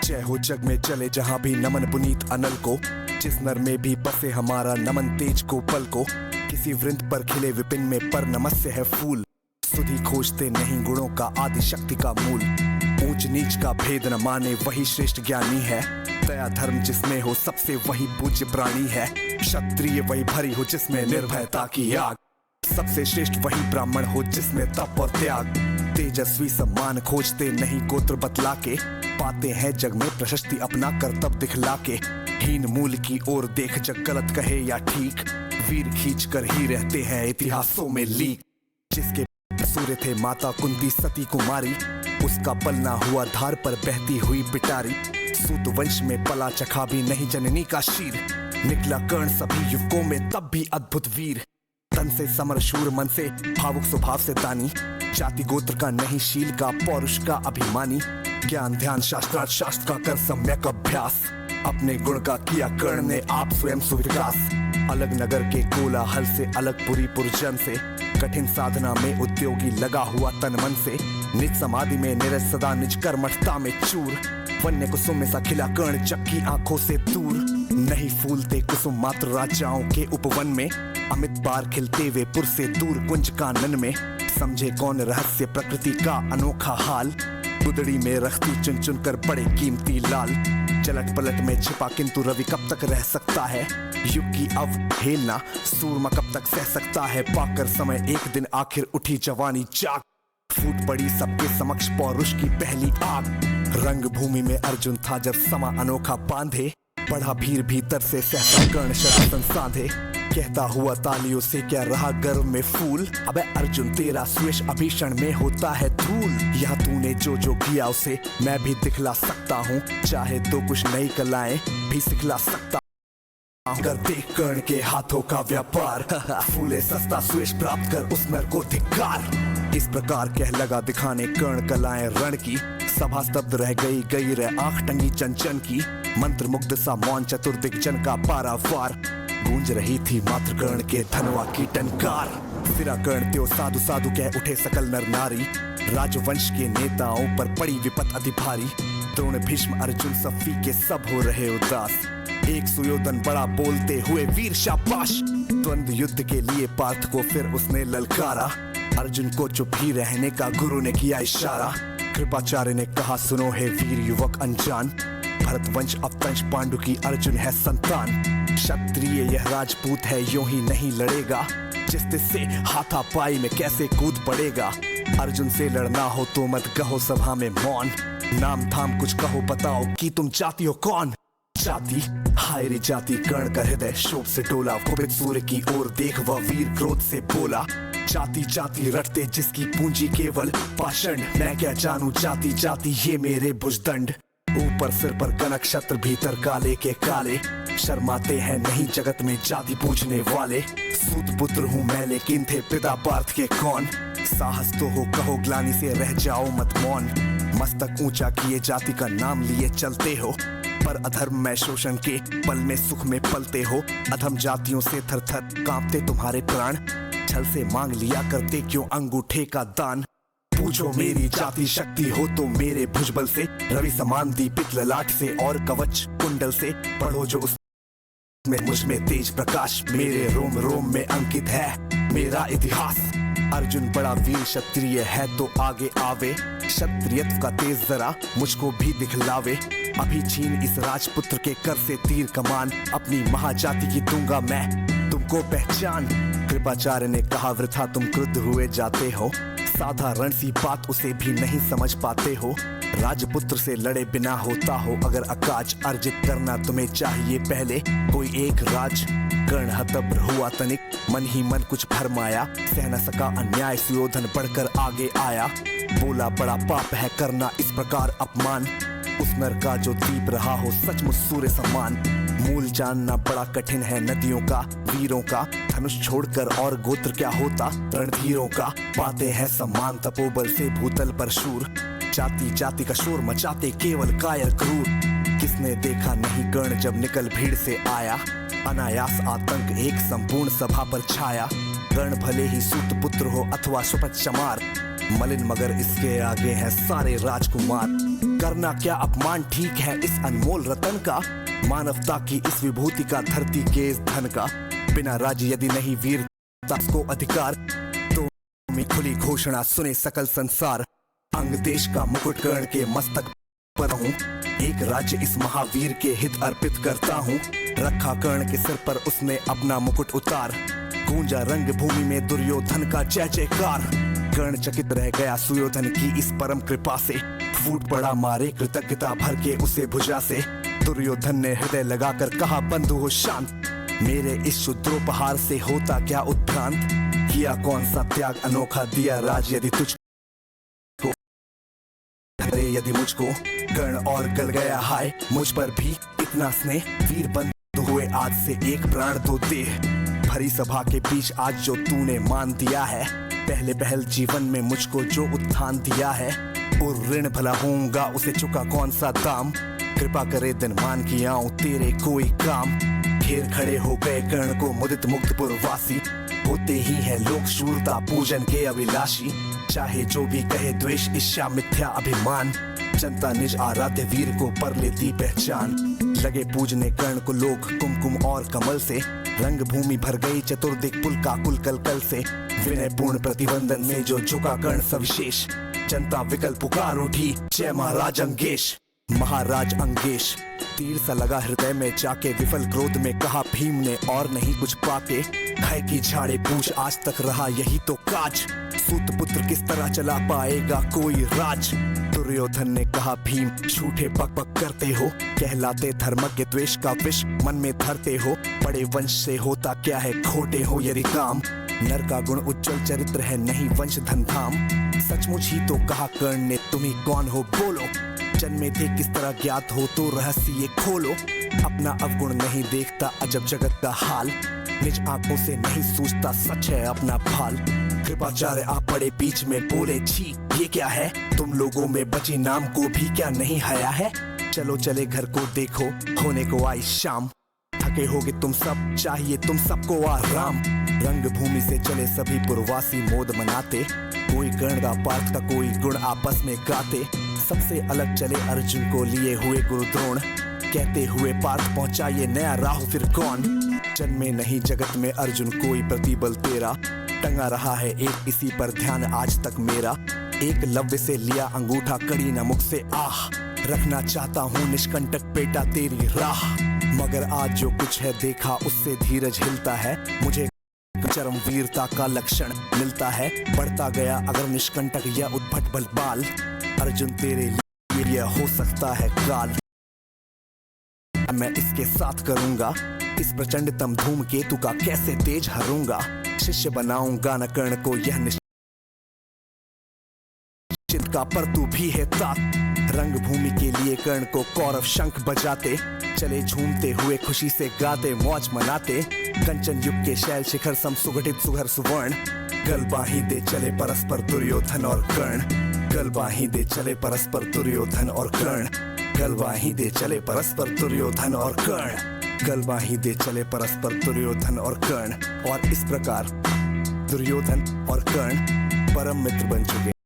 जय हो जग में चले जहां भी नमन पुनीत अनल को, जिस नर में भी बसे हमारा नमन तेज को पल को। किसी वृंद पर खिले विपिन में पर नमस्य है फूल, सुधि खोजते नहीं गुणों का आदि शक्ति का मूल। ऊंच नीच का भेद न माने वही श्रेष्ठ ज्ञानी है, दया धर्म जिसमें हो सबसे वही पूज्य प्राणी है। क्षत्रिय वही भरी हो जिसमें निर्भयता की आग, सबसे श्रेष्ठ वही ब्राह्मण हो जिसमें तप और त्याग। तेजस्वी सम्मान खोजते नहीं गोत्र बतला के, पाते हैं जग में प्रशस्ति अपना कर्तव्य दिखला के। हीन मूल की ओर देख जग गलत कहे या ठीक, वीर खींच कर ही रहते हैं इतिहासों में लीक। जिसके सूर्य थे माता कुंती सती कुमारी, उसका पलना हुआ धार पर बहती हुई पिटारी। सूत वंश में पला चखा भी नहीं जननी का शीर, निकला कर्ण सभी युवकों में तब भी अद्भुत वीर। तन से समर शूर मन से भावुक स्वभाव से दानी, जाति गोत्र का नहीं शील का पौरुष का अभिमानी। ज्ञान ध्यान शास्त्रार्थ शास्त्र का कर सम्यक अभ्यास, अपने गुण का किया कर्ण ने आप स्वयं सुविकास। अलग नगर के कोलाहल से अलग पुरी पुरजन से, कठिन साधना में उद्योगी लगा हुआ तन मन से। निज समाधि में निरज सदा निज कर्मठता में चूर, वन्य कुसुम में सा खिला कर्ण जग की आंखों से दूर। नहीं फूलते कुसुम मात्र राजाओं के उपवन में, अमित बार खिलते वे पुर से दूर कुंज कानन में। समझे कौन रहस्य प्रकृति का अनोखा हाल, गुदड़ी में रखती चुन चुन कर बड़े कीमती लाल। चलट पलट में छिपा किंतु रवि कब तक रह सकता है, युग की अवहेलना सूरमा कब तक सह सकता है। पाकर समय एक दिन आखिर उठी जवानी जाग, फूट पड़ी सबके समक्ष पौरुष की पहली आग। रंग भूमि में अर्जुन था जब समा अनोखा बांधे, बढ़ा भीर भीतर से सहसा कर्ण शरासन साधे। कहता हुआ तालियों से क्या रहा गर्व में फूल, अबे अर्जुन तेरा स्वेश अभीषण में होता है धूल। यह तूने जो जो किया उसे मैं भी दिखला सकता हूँ, चाहे तो कुछ नई कलाएं भी सिखला सकता कर। देख कर्ण के हाथों का व्यापार, फूले सस्ता स्वेश प्राप्त कर उस नर को धिक्कार। इस प्रकार कह लगा दिखाने कर्ण कलाएं रण की, सभा स्तब्ध रह गई रह आंख टंगी चंचन की। मंत्र मुग्ध सा मौन चतुर्दिग्जन का पारावार, गूंज रही थी मात्र कर्ण के धनवा की टनकार। फिरा कर्ण त्यो साधु साधु कह उठे सकल नर नारी, राजवंश के नेताओं पर पड़ी विपत अति भारी। द्रोण भीष्म अर्जुन सफी के सब हो रहे उदास, एक सुयोधन बड़ा बोलते हुए वीर शाबाश। द्वंद्व युद्ध के लिए पार्थ को फिर उसने ललकारा, अर्जुन को चुप ही रहने का गुरु ने किया इशारा। कृपाचार्य ने कहा सुनो है वीर युवक अनजान, भरतवंश अपतंश पांडु की अर्जुन है संतान। क्षत्रिय यह राजपूत है यूं ही नहीं लड़ेगा, जिस से हाथापाई में कैसे कूद पड़ेगा। अर्जुन से लड़ना हो तो मत कहो सभा में मौन, नाम धाम कुछ कहो बताओ कि तुम जाति हो कौन। जाति हाय रे जाति, कर्ण का हृदय शोक से डोला। कुपित सूर्य की ओर देख वह वीर क्रोध से बोला, जाति जाति रटते जिसकी पूंजी केवल पाषण। मैं क्या जानू जाति जाति ये मेरे भुजदंड। ऊपर सिर पर कनक छत्र भीतर काले के काले, शर्माते हैं नहीं जगत में जाति पूछने वाले। सूत पुत्र हूँ मैं लेकिन थे पिता पार्थ के कौन, साहस तो हो कहो ग्लानि से रह जाओ मत मौन। मस्तक ऊंचा किए जाति का नाम लिए चलते हो, पर अधर्म में शोषण के पल में सुख में पलते हो। अधम जातियों से थर थर कांपते तुम्हारे प्राण, छल से मांग लिया करते क्यों अंगूठे का दान। पूछो मेरी जाति शक्ति हो तो मेरे भुजबल से, रवि समान दीपित ललाट से और कवच कुंडल से। पढ़ो जो उसमें मुझ में तेज प्रकाश, मेरे रोम रोम में अंकित है मेरा इतिहास। अर्जुन बड़ा वीर क्षत्रिय है तो आगे आवे, क्षत्रियत्व का तेज जरा मुझको भी दिखलावे। अभी छीन इस राजपुत्र के कर से तीर कमान, अपनी महाजाति की दूंगा मैं तुमको पहचान। कृपाचार्य ने कहा वृथा तुम क्रुद्ध हुए जाते हो, साधारण सी बात उसे भी नहीं समझ पाते हो। राजपुत्र से लड़े बिना होता हो अगर अकाज, अर्जित करना तुम्हें चाहिए पहले कोई एक राज। कर्ण हतब्र हुआ तनिक, मन ही मन कुछ भरमाया, सह न सका अन्याय सुयोधन बढ़कर आगे आया। बोला बड़ा पाप है करना इस प्रकार अपमान, उस नर का जो दीप रहा हो सचमुच सूर्य समान। मूल जानना बड़ा कठिन है नदियों का वीरों का, धनुष छोड़कर और गोत्र क्या होता रणधीरों का। पाते हैं सम्मान तपोबल से भूतल पर शूर, जाति जाति का शोर मचाते केवल कायर क्रूर। किसने देखा नहीं कर्ण जब निकल भीड़ से आया, अनायास आतंक एक संपूर्ण सभा पर छाया। कर्ण भले ही सूत पुत्र हो अथवा सुपथ चमार, मलिन मगर इसके आगे हैं सारे राजकुमार। करना क्या अपमान ठीक है इस अनमोल रतन का, मानवता की इस विभूति का, धरती के इस धन का। बिना राज्य यदि नहीं वीरता को अधिकार, तो खुली घोषणा सुने सकल संसार। अंग देश का मुकुट कर्ण के मस्तक पर हूँ, एक राज्य इस महावीर के हित अर्पित करता हूँ। रखा कर्ण के सिर पर उसने अपना मुकुट उतार, गूंजा रंग भूमि में दुर्योधन का जय जयकार। कर्ण चकित रह गया सुयोधन की इस परम कृपा से, फूट पड़ा मारे कृतज्ञता भर के उसे भुजा से। दुर्योधन ने हृदय लगाकर कहा बंधु हो शांत, मेरे इस शुद्रोपहार से होता क्या उत्भ्रांत। किया कौन सा त्याग अनोखा, दिया राज यदि तुझको, अरे यदि मुझको। कर्ण और गल गया हाय मुझ पर भी इतना स्नेह, वीर बंधु हुए आज से एक प्राण दो दे। भरी सभा के बीच आज जो तूने मान दिया है, पहले पहल जीवन में मुझको जो उत्थान दिया है, और ऋण भला होऊंगा उसे चुका कौन सा दाम। कृपा करे दिन मान की आऊं तेरे कोई काम। घेर खड़े हो गए कर्ण को मुदित मुक्त पुरवासी, होते ही है लोग शूरता पूजन के अभिलाषी। चाहे जो भी कहे द्वेष ईर्ष्या मिथ्या अभिमान, जनता निज आराध्य वीर को पर लेती पहचान। लगे पूजने कर्ण को लोग कुमकुम और कमल से, रंग भूमि भर गई चतुर्दिक पुल का कुल कल से। विनय पूर्ण प्रतिबंधन में जो झुका कर्ण सविशेष, जनता विकल पुकार उठी जय महाराज अंगेश। महाराज अंगेश तीर सा लगा हृदय में जाके, विफल क्रोध में कहा भीम ने और नहीं कुछ पाके। भय की झाड़े पूछ आज तक रहा यही तो काज, सूत पुत्र किस तरह चला पाएगा कोई राज। दुर्योधन ने कहा भीम झूठे बक बक करते हो, कहलाते धर्मज्ञ द्वेष का विष मन में धरते हो। बड़े वंश से होता क्या है खोटे हो यदि काम, नर का गुण उज्जवल चरित्र है नहीं वंश धन धाम। सचमुच ही तो कहा कर्ण ने तुम्ही कौन हो बोलो, जन्मे थे किस तरह ज्ञात हो तो रहस्य ये खोलो। अपना अवगुण नहीं देखता अजब जगत का हाल, निज आंखों से नहीं सूझता सच है अपना भाल। कृपाचार्य आप पड़े बीच में बोले छी ये क्या है, तुम लोगों में बची नाम को भी क्या नहीं हया है। चलो चले घर को देखो होने को आई शाम, थके होगे तुम सब चाहिए तुम सबको आराम। रंग भूमि से चले सभी पुरवासी मोद मनाते, कोई कर्ण का पार्थ का कोई गुण आपस में गाते। सबसे अलग चले अर्जुन को लिए हुए गुरु द्रोण, कहते हुए पार्थ पहुंचा ये नया राहु फिर कौन। जन्मे नहीं जगत में अर्जुन कोई प्रतिबल तेरा, टंगा रहा है एक इसी पर ध्यान आज तक मेरा। एक लव्य से लिया अंगूठा कड़ी न मुख से आह, रखना चाहता हूँ निष्कंटक बेटा तेरी राह। मगर आज जो कुछ है देखा उससे धीरज हिलता है, मुझे चरम वीरता का लक्षण मिलता है। बढ़ता गया अगर निष्कंटक या उद्भट बलबाल, अर्जुन तेरे लिए यह हो सकता है काल। मैं इसके साथ करूंगा इस प्रचंडतम धूमकेतु का कैसे तेज हरूंगा। शिष्य बनाऊंगा न कर्ण को यह निश्चित का, पर तू भी है तात। रंग भूमि के लिए कर्ण को कौरव शंख बजाते, चले झूमते हुए खुशी से गाते मौज मनाते। कंचन युग के शैल शिखर सम सुगठित सुघर सुवर्ण, गलबाही दे चले परस्पर दुर्योधन और कर्ण। गलबाही दे चले परस्पर दुर्योधन और कर्ण, गलबाही दे चले परस्पर दुर्योधन और कर्ण। गलबाही दे चले परस्पर दुर्योधन और कर्ण। और इस प्रकार दुर्योधन और कर्ण परम मित्र बन चुके।